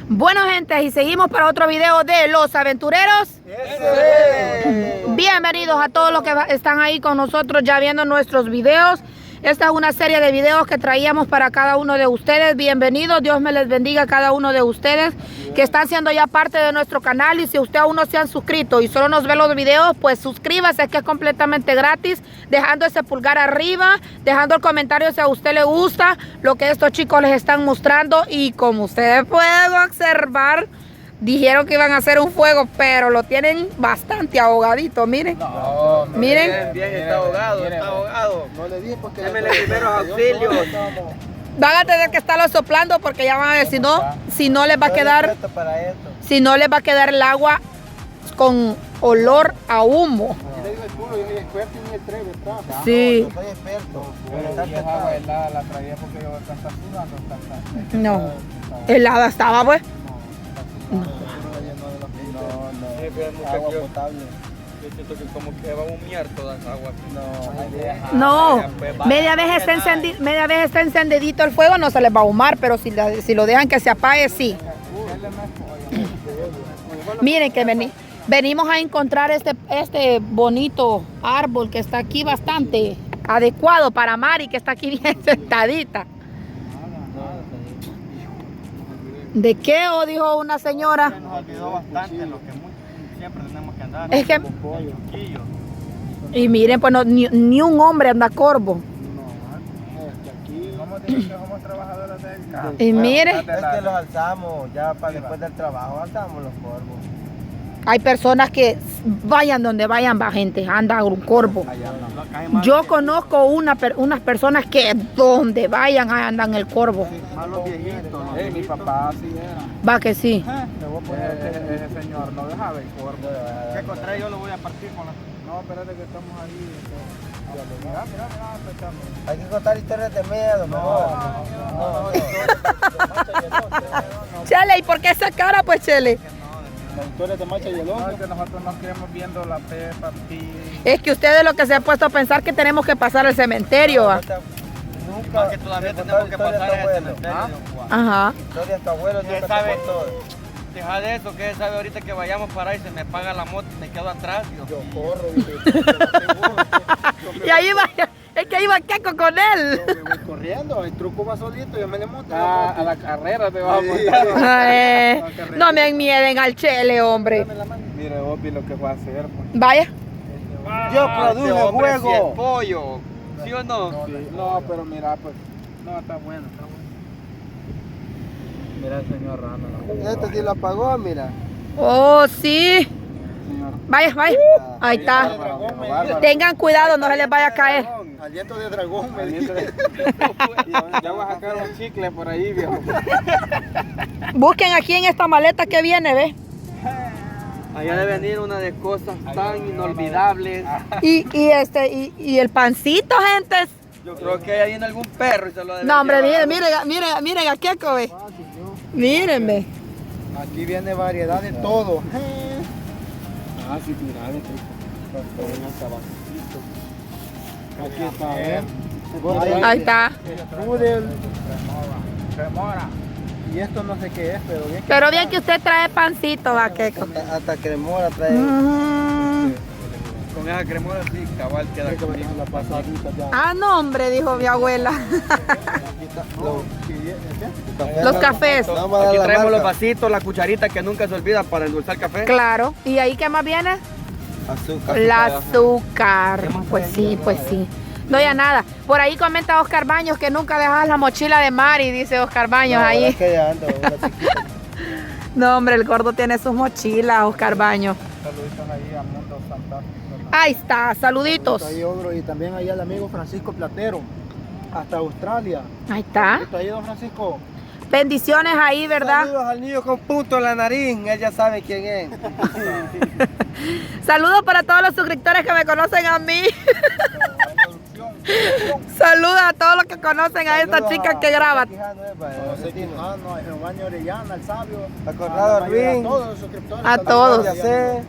Bueno, gente, y seguimos para otro video de Los Aventureros. Bienvenidos a todos los que están ahí con nosotros ya viendo nuestros videos. Esta es una serie de videos que traíamos para cada uno de ustedes. Bienvenidos, Dios me les bendiga a cada uno de ustedes que están siendo ya parte de nuestro canal. Y si usted aún no se han suscrito y solo nos ve los videos, pues suscríbase, que es completamente gratis, dejando ese pulgar arriba, dejando el comentario si a usted le gusta lo que estos chicos les están mostrando. Y como ustedes pueden observar, dijeron que iban a hacer un fuego, pero lo tienen bastante ahogadito, miren. No, miren. Bien, está ahogado, está ahogado. No le dije porque... Démele primeros auxilios. Van a tener que estarlo soplando porque ya van a ver, si no les va a quedar, si no les va a quedar el agua con olor a humo. Yo le digo el culo, yo soy experto en el tren, ¿verdad? Sí. Yo soy experto. Pero si esa agua helada la traía porque yo está sudando. No, helada estaba, pues. No. Sí, pero Agua potable. yo siento que como que va a humear toda esa agua. No, media vez está encendidito el fuego, no se les va a ahumar, pero si lo dejan que se apague, sí. Miren que venimos a encontrar este bonito árbol que está aquí bastante adecuado para Mari, que está aquí bien sentadita. ¿De qué? O dijo una señora. Nos olvidó bastante lo que siempre tenemos que andar. Es que... Y miren, pues ni un hombre anda corvo. ¿Cómo dicen que somos trabajadores del campo? Y mire, Es que los alzamos, ya para después del trabajo alzamos los corvos. hay personas que vayan donde vayan, va gente, anda un corvo. Yo conozco unas personas que donde vayan andan el corvo. Malos viejitos. Mi papá así era. Va que sí. Le voy a poner ese señor, no dejaba el corvo. ¿Qué contrario yo lo voy a partir con la... No, espérate que estamos ahí. Mira, empezamos. Hay que contar historias de miedo, mejor. Chele, ¿y por qué esa cara, pues, Chele? Las historias de Macha y el No, es que nosotros nos quedamos viendo la Pepa Pig. Es que ustedes lo que se han puesto a pensar que tenemos que pasar al cementerio, ¿va? Nunca. Que todavía tenemos que pasar el cementerio. Ajá. Historia de tu abuelo, ¿Quién nunca sabe? te contó. Deja de eso, que sabe ahorita que vayamos para ahí, se me paga la moto, me quedo atrás. Yo corro, Y ahí va, es que iba Keco con él. yo me voy corriendo, el truco va solito, yo me le monto. A la carrera te vas a Sí. montar. Ay, no me enmieden al Chele, hombre. Mire, Opi, lo que va a hacer. Vaya. Yo produje este hombre juego. sí es pollo, ¿sí o no? No, pero mira, pues. No, está bueno, está bueno. Mira el señor Rana. Este sí lo apagó, mira. Oh, sí. Señor. Vaya, vaya. Ahí está. Bárbaro. Tengan cuidado, no se les vaya a caer. Aliento de dragón, me Aliento dice. Ya voy a sacar un chicle por ahí, viejo. Busquen aquí en esta maleta que viene, ¿ves? Allá debe venir una de cosas tan inolvidables. Y el pancito, gente. Yo creo que ahí en algún perro y se lo debe No, hombre, llevar. miren a Keco, ¿ves? Mírenme. Aquí viene variedad de todo. Ah, sí, mira, Aquí está, ¿eh? Ahí está. Pudel. Cremora. Y esto no sé qué es, pero bien que Pero bien que usted trae pancito, va, Keco. hasta cremora trae. Ujú. Con esa cremora sí, cabal queda conmigo. La pasadita ya. Ah, no, hombre, dijo mi abuela. Aquí está. Los cafés. Vamos a dar Aquí la traemos los marca. vasitos, la cucharita que nunca se olvida para endulzar el café. Claro. ¿Y ahí qué más viene? Azúcar. El azúcar. Pues sí, pues sí. No, ya nada. Por ahí comenta Oscar Baños que nunca dejas la mochila de Mari, dice Oscar Baños ahí. Es que ya ando, una chiquita. No, hombre, el gordo tiene sus mochilas, Oscar Baños. Saluditos ahí a Mundo Santa. Ahí está, saluditos. Ahí otro, y también ahí al amigo Francisco Platero, hasta Australia. Ahí está. ¿Está ahí, don Francisco? Bendiciones ahí, ¿verdad? Saludos al niño con punto en la nariz, él ya sabe quién es. Saludos para todos los suscriptores que me conocen a mí. Saludos a todos los que conocen a esta chica que graba. A José Quijano, a Giovanni Orellana, al Sabio, A Conrado a Ruín, todos los suscriptores. A todos. Ya sé.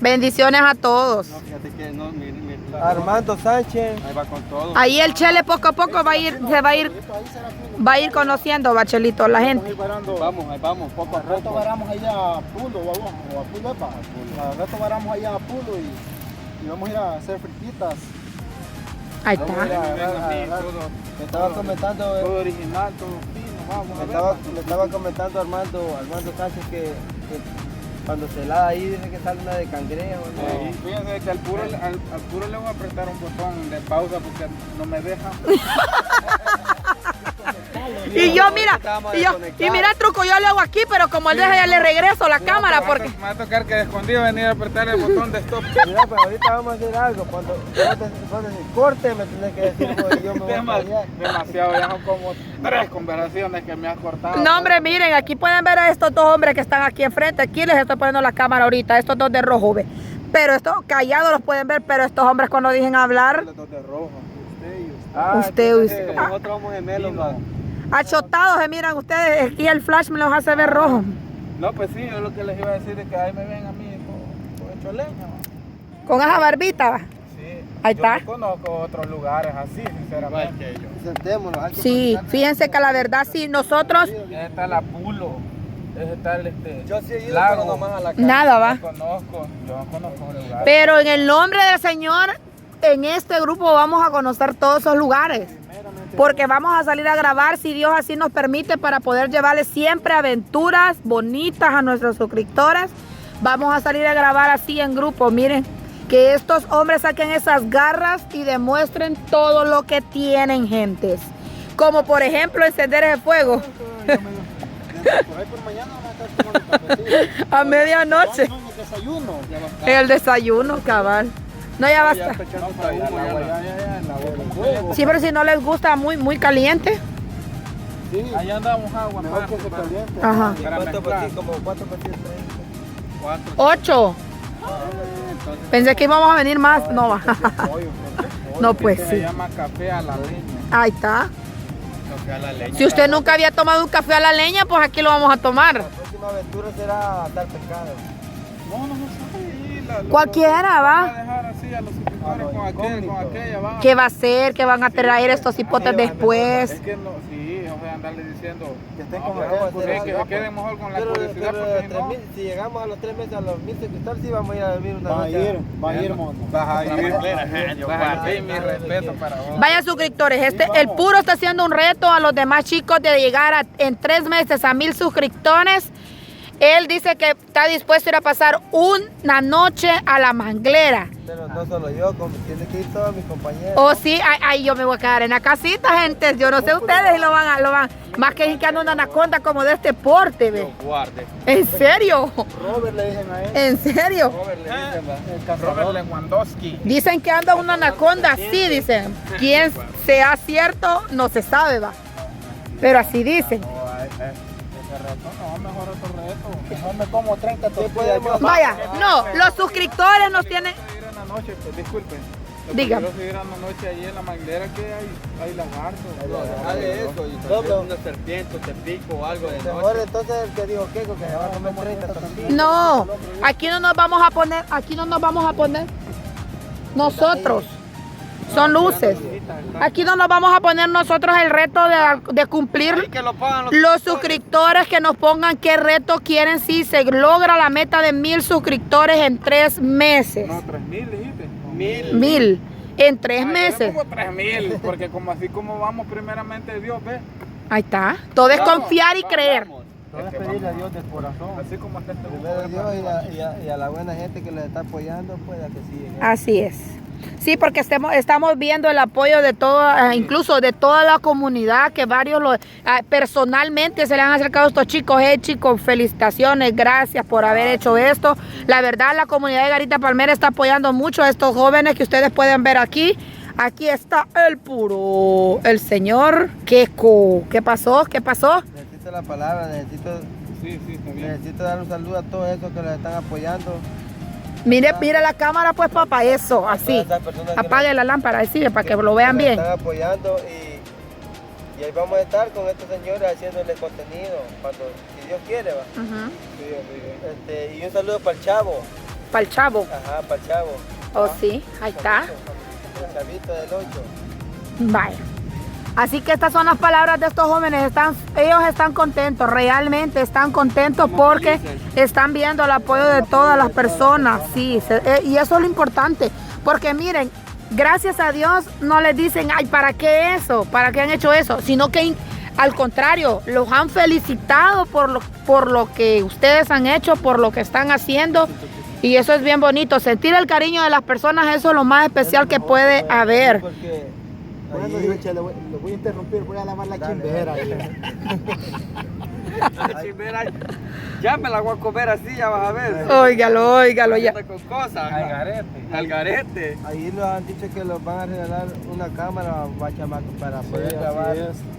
Bendiciones a todos. No, fíjate que no, mire. Armando Sánchez. Ahí va con todo. Ahí el Chele poco a poco va a ir conociendo, Bachelito, la gente. Vamos, ahí vamos, poco a Al rato poco. varamos allá a Pulo, o a Pulo, al rato varamos allá a Pulo y vamos a ir a hacer frititas. Ahí Vamos está. a ver, Me estaba comentando, todo original, todo fino, vamos a ver. le estaba comentando a Armando Sánchez que cuando se helada ahí dice que sale una de cangrejo. ¿no? Fíjense que al puro le voy a apretar un botón de pausa porque no me deja. Y yo, mira, y mira el truco, yo lo hago aquí, pero como él deja, ya le regreso la cámara porque... Me va a tocar que de escondido venir a apretar el botón de stop. Mira, pero ahorita vamos a hacer algo. Cuando se corte me tenés que decir, pues, yo me voy a callar. Demasiado, ya son como 3 conversaciones que me has cortado. No, hombre, miren, aquí pueden ver a estos dos hombres que están aquí enfrente. Aquí les estoy poniendo la cámara ahorita, estos dos de rojo, ve. Pero estos callados los pueden ver, pero estos hombres cuando dicen hablar, Los dos de rojo. usted. Nosotros vamos gemelos, ¿no? Achotados, se miran ustedes. Aquí el flash me los hace ver rojo. No, pues sí, yo lo que les iba a decir es que ahí me ven a mí con hecho leña. ¿no? Con esa barbita, va. Sí. Ahí yo está. no conozco otros lugares así, sinceramente. Sentémonos. hay que Sí, comentar. fíjense que la verdad, sí, nosotros Ese está la Pulo. Ese está el Yo sí he ido, Lago. pero nomás a la casa. nada, va. No conozco, yo no conozco lugares. Pero en el nombre del Señor, en este grupo vamos a conocer todos esos lugares. Porque vamos a salir a grabar, si Dios así nos permite, para poder llevarles siempre aventuras bonitas a nuestros suscriptores. Vamos a salir a grabar así en grupo. Miren, que estos hombres saquen esas garras y demuestren todo lo que tienen, gentes. Como por ejemplo encender el fuego Por ahí por mañana van a estar tomando cafecito. a medianoche. No, en el desayuno. En el desayuno, cabal. No, ya basta. No, pero ya el agua, ya, en la boca. Sí, pero si no les gusta muy caliente. Sí, Allá andamos agua, mejor que se aparte, caliente. Ajá. para ¿Cuánto mezclar. petí? Como 4 petitos. 4. 8. Pensé que íbamos a venir más. No va. No, pues Se sí. llama café a la leña. Ahí está. Café a la leña. Si usted nunca había tomado un café a la leña, pues aquí lo vamos a tomar. La próxima aventura será dar pescado. No sé. Cualquiera, va. Vamos a dejar así a los suscriptores con aquella, va. ¿Qué va a hacer? ¿Qué van a traer estos hipotes después? Es que no, sí, o sea, andarle diciendo Que estén no, como pero vamos a hacer que algo. se queden mejor con la Pero, curiosidad porque si no, si llegamos a los 3 meses, a los 1000 suscriptores, sí vamos a ir a vivir una Va a noche. ir, mono. vas a ir, vas a ir, mi respeto para vos. Vaya suscriptores, el puro está haciendo un reto a los demás chicos de llegar en 3 meses a 1000 suscriptores. Él dice que está dispuesto a ir a pasar una noche a la manglera. Pero no solo yo, tiene que ir todos mis compañeros. Oh, sí, ahí yo me voy a quedar en la casita, gente. Yo no sé ustedes si lo van. Más que ando una anaconda como de este porte, ve. Guarde. ¿En serio? Robert le dicen a él. ¿En serio? Robert le dicen, va. Robert Lewandowski. Dicen que anda una anaconda así, dicen. Quién sea cierto, no se sabe, va. Pero así dicen. Ese reto, no, mejor otro reto. Mejor me como 30 tortillas. Vaya, no, los suscriptores nos tienen... Ir en la noche, pues disculpen. Dígame. Quiero seguir en la noche ahí en la manguera que hay lagartos. Dale eso, y tal vez una serpiente, te pico o algo de mejor entonces el que dijo Keiko que se va a comer 30 tortillas. No, aquí no nos vamos a poner nosotros. Son luces. Aquí no nos vamos a poner nosotros el reto de cumplir. Que lo pagan Los suscriptores que nos pongan qué reto quieren si se logra la meta de 1000 suscriptores en 3 meses. No, 3000 dijiste. 1000 en 3 meses. Como 3000, porque como así como vamos primeramente Dios, ve. Ahí está. Todo es confiar y creer. Todo es pedirle a Dios de corazón. Así como está este Primero a Dios y a la buena gente que les está apoyando, pues a que sigan. Así es. Sí, porque estamos viendo el apoyo de toda, incluso de toda la comunidad, que varios personalmente se le han acercado a estos chicos. Chicos, felicitaciones, gracias por haber hecho esto. La verdad, la comunidad de Garita Palmera está apoyando mucho a estos jóvenes que ustedes pueden ver aquí. Aquí está el señor Keiko. ¿Qué pasó? Necesito la palabra, necesito dar un saludo a todos esos que los están apoyando. Mire la cámara, pues, papá, eso, así. Apague la lámpara, así, para que lo vean bien. Están apoyando y ahí vamos a estar con estos señores haciéndoles contenido, si Dios quiere, va. Ujú. Y un saludo para el chavo. para el chavo. Ajá, para el chavo. Oh, sí, ahí está. El chavito del 8. Vaya. Así que estas son las palabras de estos jóvenes. Ellos están contentos, realmente están contentos porque están viendo el apoyo de todas las personas. Sí, y eso es lo importante. Porque miren, gracias a Dios no les dicen, ay, ¿para qué eso? ¿Para qué han hecho eso? Sino que al contrario, los han felicitado por lo que ustedes han hecho, por lo que están haciendo. Y eso es bien bonito. Sentir el cariño de las personas, eso es lo más especial que puede haber. Bueno, digo, che, lo voy a interrumpir, voy a lavar la chimbera. La chimbera, ya me la voy a comer así, ya vas a ver. Óigalo ya. Con cosas. Al garete. Ahí nos han dicho que los van a regalar una cámara para poder grabar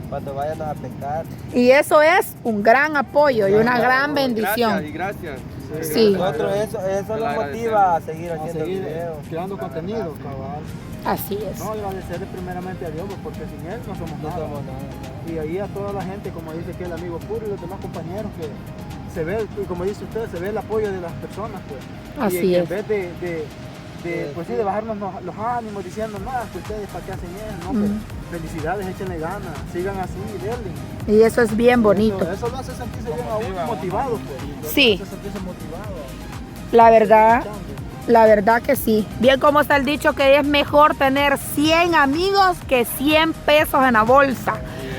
cuando vayan a pescar. Y eso es un gran apoyo y una gran bendición. Gracias. Sí. Nosotros eso nos motiva a seguir haciendo videos. Creando contenido, cabal. Así es. No, agradecerle primeramente a Dios, porque sin Él no somos nada. Y ahí a toda la gente, como dice que el amigo Puro y los demás compañeros, que se ve, y como dice usted, se ve el apoyo de las personas, pues. Así y es. En vez pues sí, de bajarnos los ánimos diciendo, nada, que ustedes para qué hacen eso, no, pues, felicidades, échenle ganas, sigan así, denle. Y eso es bien bonito. Eso lo hace sentirse bien a uno motivado, pues. Sí. Lo hace sentirse motivado. La verdad que sí. Bien como está el dicho que es mejor tener 100 amigos que 100 pesos en la bolsa.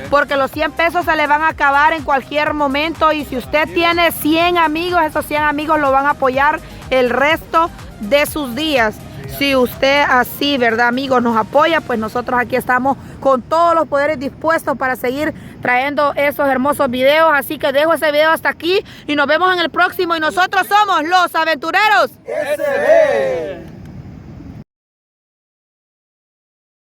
Porque los 100 pesos se le van a acabar en cualquier momento y si usted tiene 100 amigos, esos 100 amigos lo van a apoyar el resto de sus días. Si usted así, ¿verdad, amigos? Nos apoya, pues nosotros aquí estamos con todos los poderes dispuestos para seguir trayendo esos hermosos videos. Así que dejo ese video hasta aquí y nos vemos en el próximo. Y nosotros somos los Aventureros SB.